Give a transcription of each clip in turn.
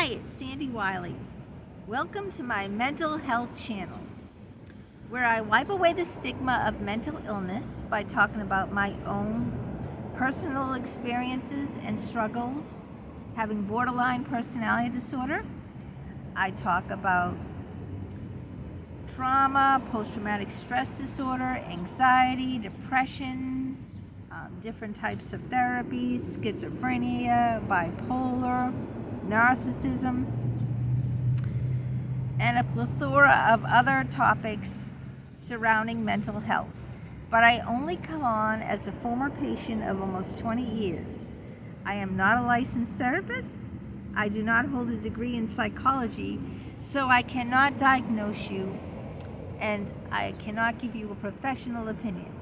Hi, it's Sandy Wyllie. Welcome to my mental health channel, where I wipe away the stigma of mental illness by talking about my own personal experiences and struggles, having borderline personality disorder. I talk about trauma, post-traumatic stress disorder, anxiety, depression, different types of therapies, schizophrenia, bipolar, narcissism, and a plethora of other topics surrounding mental health. But I only come on as a former patient of almost 20 years. I am not a licensed therapist. I do not hold a degree in psychology, so I cannot diagnose you and I cannot give you a professional opinion.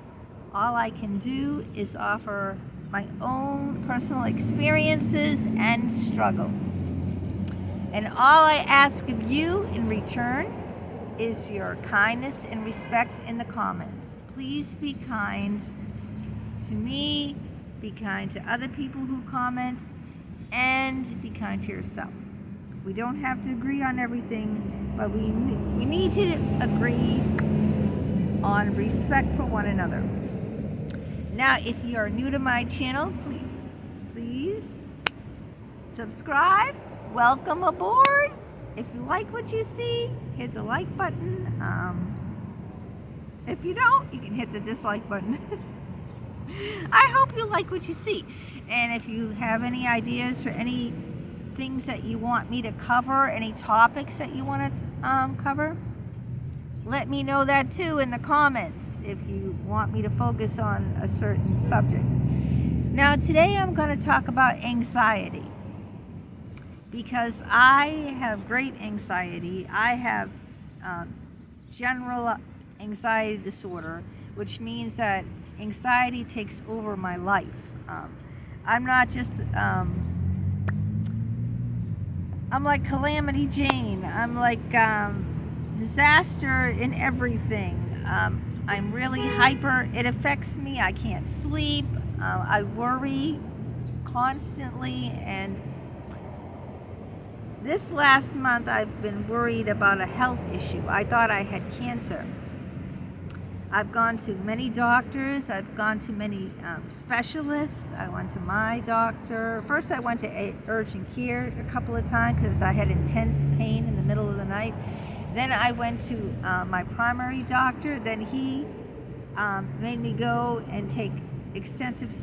All I can do is offer my own personal experiences and struggles. And all I ask of you in return is your kindness and respect in the comments. Please be kind to me, be kind to other people who comment, and be kind to yourself. We don't have to agree on everything, but we need to agree on respect for one another. Now, if you are new to my channel, please subscribe. Welcome aboard. If you like what you see, hit the like button. If you don't, you can hit the dislike button. I hope you like what you see. And if you have any ideas or any things that you want me to cover, any topics that you want to cover, let me know that too in the comments if you want me to focus on a certain subject. Now today I'm going to talk about anxiety, because I have great anxiety. I have general anxiety disorder, which means that anxiety takes over my life. I'm not just I'm like Calamity Jane. I'm like disaster in everything. I'm really hyper. It affects me. I can't sleep. I worry constantly, and this last month I've been worried about a health issue. I thought I had cancer. I've gone to many doctors. I've gone to many specialists. I went to my doctor. First I went to urgent care a couple of times because I had intense pain in the middle of the night. Then I went to my primary doctor. Then he made me go and take extensive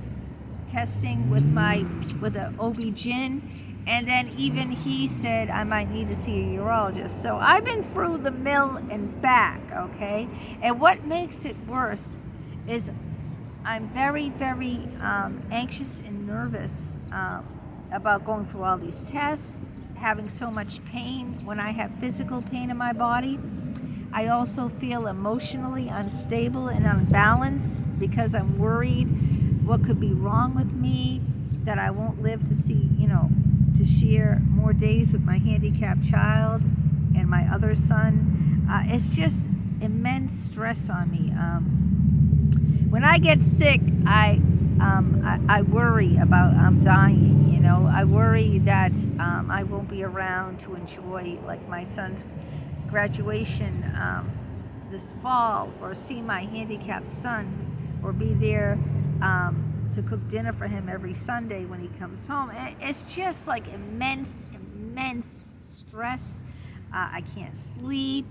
testing with an OB-GYN. And then even he said I might need to see a urologist. So I've been through the mill and back, okay? And what makes it worse is I'm very, very anxious and nervous about going through all these tests, having so much pain when I have physical pain in my body. I also feel emotionally unstable and unbalanced because I'm worried what could be wrong with me, that I won't live to see, to share more days with my handicapped child and my other son. It's just immense stress on me. When I get sick, I worry about dying. I worry that I won't be around to enjoy like my son's graduation this fall, or see my handicapped son, or be there to cook dinner for him every Sunday when he comes home. It's just like immense stress. I can't sleep.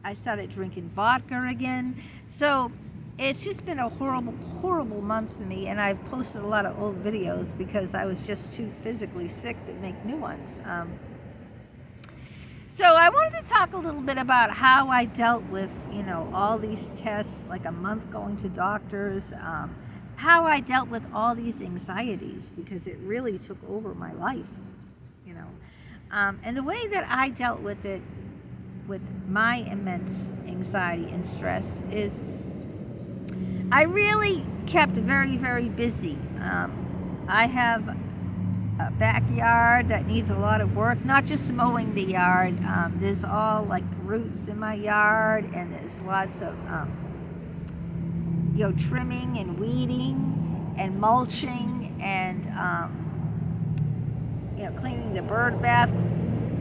I started drinking vodka again. So it's just been a horrible month for me, and I've posted a lot of old videos because I was just too physically sick to make new ones. So I wanted to talk a little bit about how I dealt with, all these tests, like a month going to doctors, how I dealt with all these anxieties, because it really took over my life, and the way that I dealt with it, with my immense anxiety and stress, is I really kept very, very busy. I have a backyard that needs a lot of work, not just mowing the yard. There's all like roots in my yard, and there's lots of trimming and weeding and mulching and cleaning the bird bath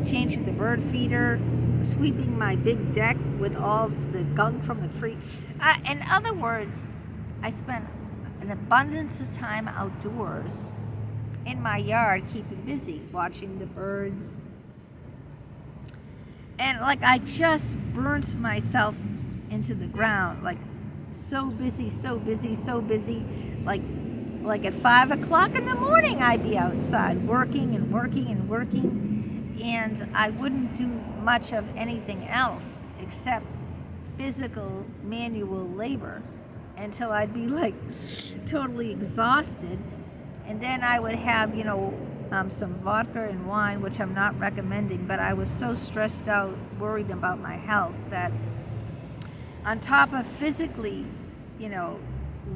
changing the bird feeder, sweeping my big deck with all the gunk from the tree. In other words, I spent an abundance of time outdoors in my yard, keeping busy, watching the birds. And like I just burnt myself into the ground, like so busy, so busy, so busy. Like at 5 o'clock in the morning, I'd be outside working and working and working, and I wouldn't do much of anything else except physical manual labor until I'd be like totally exhausted. And then I would have, some vodka and wine, which I'm not recommending, but I was so stressed out, worried about my health, that on top of physically,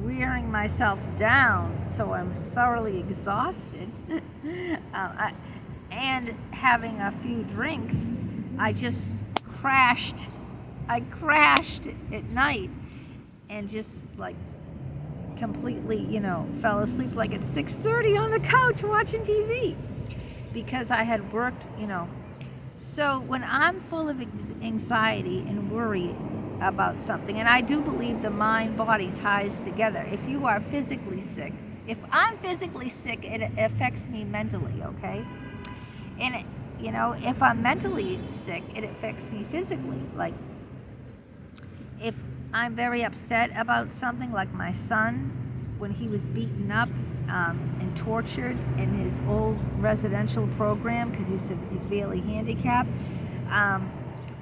wearing myself down so I'm thoroughly exhausted, and having a few drinks, I just crashed. I crashed at night and just like completely, fell asleep like at 6:30 on the couch watching TV because I had worked, So when I'm full of anxiety and worry about something, and I do believe the mind-body ties together. If you are physically sick, if I'm physically sick, it affects me mentally, okay? And, if I'm mentally sick, it affects me physically. Like, if I'm very upset about something, like my son, when he was beaten up and tortured in his old residential program because he's severely handicapped,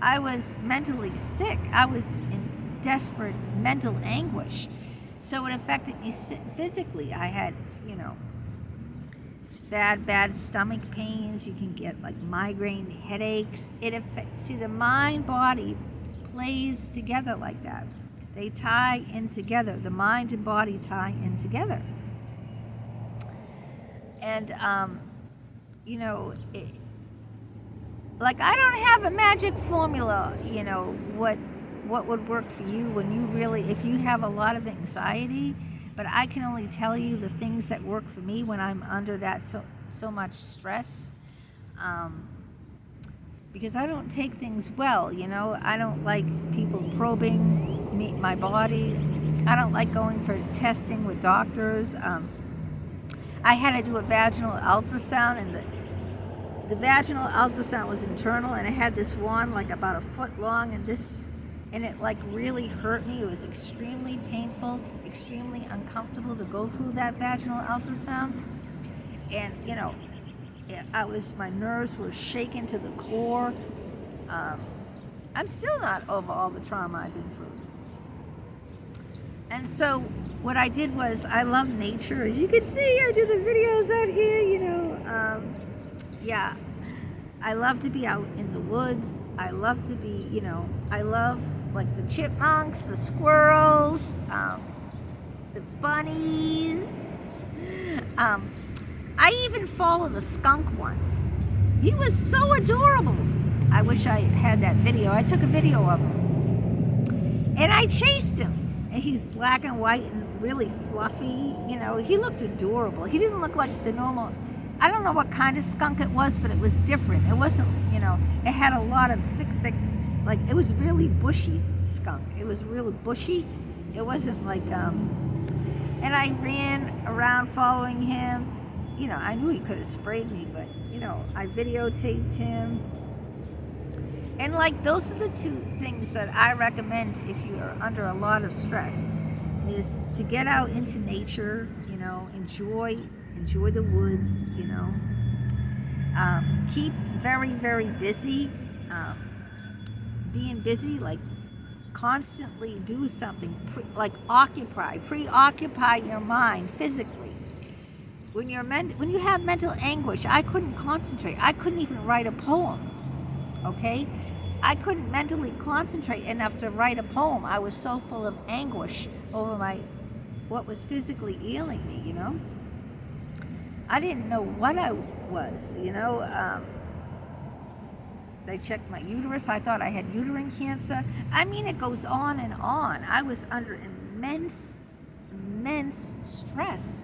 I was mentally sick. I was in desperate mental anguish. So it affected me physically. I had, bad stomach pains. You can get like migraine headaches. The mind-body plays together like that. They tie in together. The mind and body tie in together. And, like I don't have a magic formula, what would work for you when you really, if you have a lot of anxiety, but I can only tell you the things that work for me when I'm under that so much stress, because I don't take things well, I don't like people probing my body. I don't like going for testing with doctors. I had to do a vaginal ultrasound, and the vaginal ultrasound was internal, and it had this wand like about a foot long, and it like really hurt me. It was extremely painful, extremely uncomfortable to go through that vaginal ultrasound. And my nerves were shaken to the core. I'm still not over all the trauma I've been through. And so what I did was, I love nature. As you can see, I did the videos out here, yeah, I love to be out in the woods. I love to be, I love like the chipmunks, the squirrels, the bunnies. I even followed a skunk once. He was so adorable. I wish I had that video. I took a video of him. And I chased him. And he's black and white and really fluffy. He looked adorable. He didn't look like the normal, I don't know what kind of skunk it was, but it was different. It wasn't, it had a lot of thick, like, it was really bushy skunk. It was really bushy. It wasn't like, and I ran around following him. I knew he could have sprayed me, but, I videotaped him. And like, those are the two things that I recommend if you are under a lot of stress, is to get out into nature, enjoy the woods, keep very, very busy, being busy, like constantly do something, preoccupy your mind physically. When you have mental anguish, I couldn't concentrate. I couldn't even write a poem, okay? I couldn't mentally concentrate enough to write a poem. I was so full of anguish over what was physically ailing me, I didn't know what I was, They checked my uterus. I thought I had uterine cancer. I mean, it goes on and on. I was under immense stress.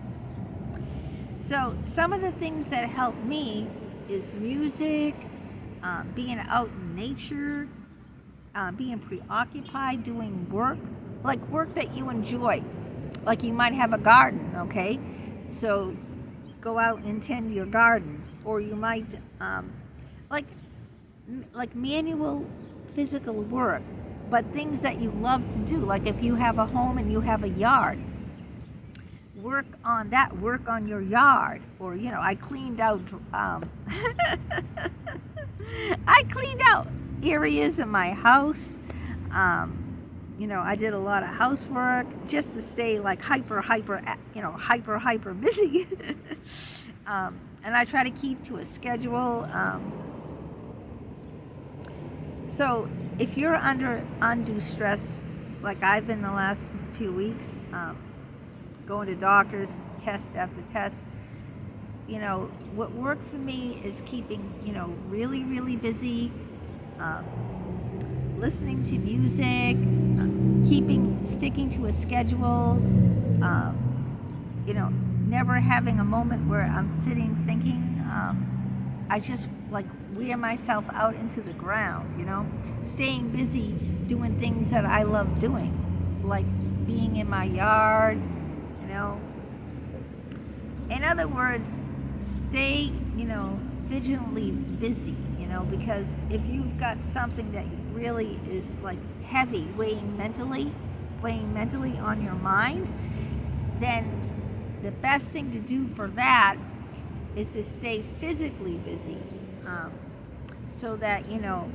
So some of the things that help me is music, being out in nature, being preoccupied, doing work, like work that you enjoy. Like you might have a garden, okay? So go out and tend your garden. Or you might, like manual physical work, but things that you love to do. Like if you have a home and you have a yard, work on that, work on your yard. Or, I cleaned out, I cleaned out areas in my house. I did a lot of housework just to stay like hyper busy. And I try to keep to a schedule. So if you're under undue stress, like I've been the last few weeks, going to doctors, test after test, what worked for me is keeping, really, really busy, listening to music, sticking to a schedule, never having a moment where I'm sitting thinking. I just like wear myself out into the ground, staying busy doing things that I love doing, like being in my yard, In other words, stay, vigilantly busy, because if you've got something that really is like heavy, weighing mentally on your mind, then the best thing to do for that is to stay physically busy, so that you'll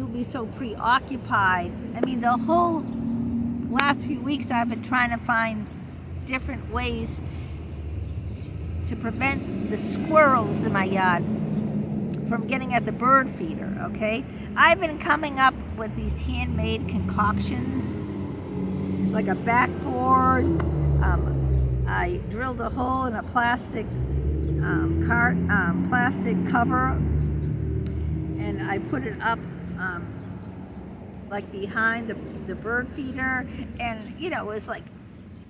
be so preoccupied. I mean, the whole last few weeks I've been trying to find different ways to prevent the squirrels in my yard from getting at the bird feeder, okay? I've been coming up with these handmade concoctions, like a backboard. I drilled a hole in a plastic plastic cover, and I put it up like behind the bird feeder, and it was like,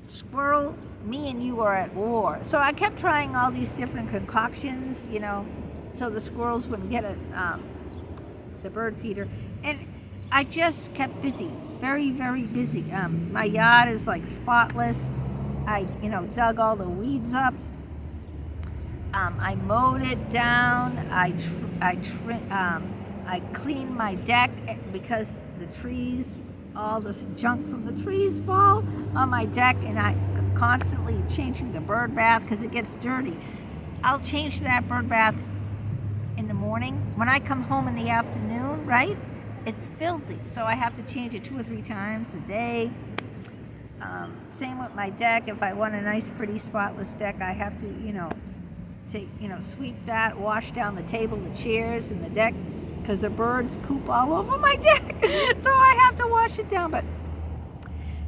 squirrel, me and you are at war. So I kept trying all these different concoctions, so the squirrels wouldn't get at the bird feeder. And I just kept busy, very, very busy. My yard is like spotless. I, dug all the weeds up. I mowed it down. I cleaned my deck because the trees, all this junk from the trees fall on my deck, and I constantly changing the bird bath because it gets dirty. I'll change that bird bath in the morning. When I come home in the afternoon, right, it's filthy, so I have to change it 2 or 3 times a day. Same with my deck. If I want a nice, pretty, spotless deck, I have to, sweep that, wash down the table, the chairs, and the deck, because the birds poop all over my deck. So I have to wash it down. But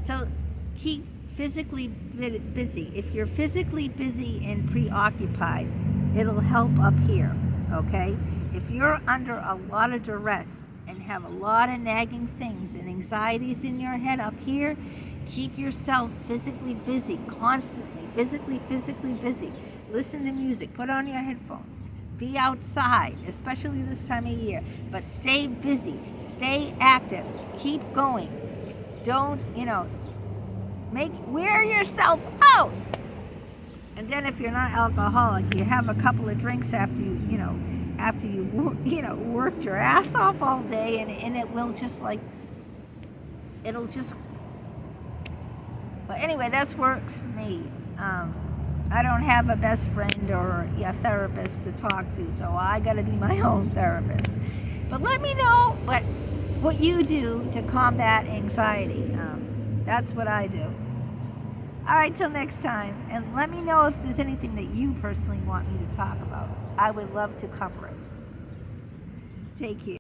so keep physically busy. If you're physically busy and preoccupied, it'll help up here, okay? If you're under a lot of duress and have a lot of nagging things and anxieties in your head up here, keep yourself physically busy, constantly, physically busy. Listen to music, put on your headphones, be outside, especially this time of year, but stay busy, stay active, keep going. Don't, wear yourself out. And then if you're not alcoholic, you have a couple of drinks after you worked your ass off all day, and it will just but anyway, that works for me. I don't have a best friend or a therapist to talk to, so I got to be my own therapist. But let me know what you do to combat anxiety. That's what I do. All right, till next time. And let me know if there's anything that you personally want me to talk about. I would love to cover it. Take care.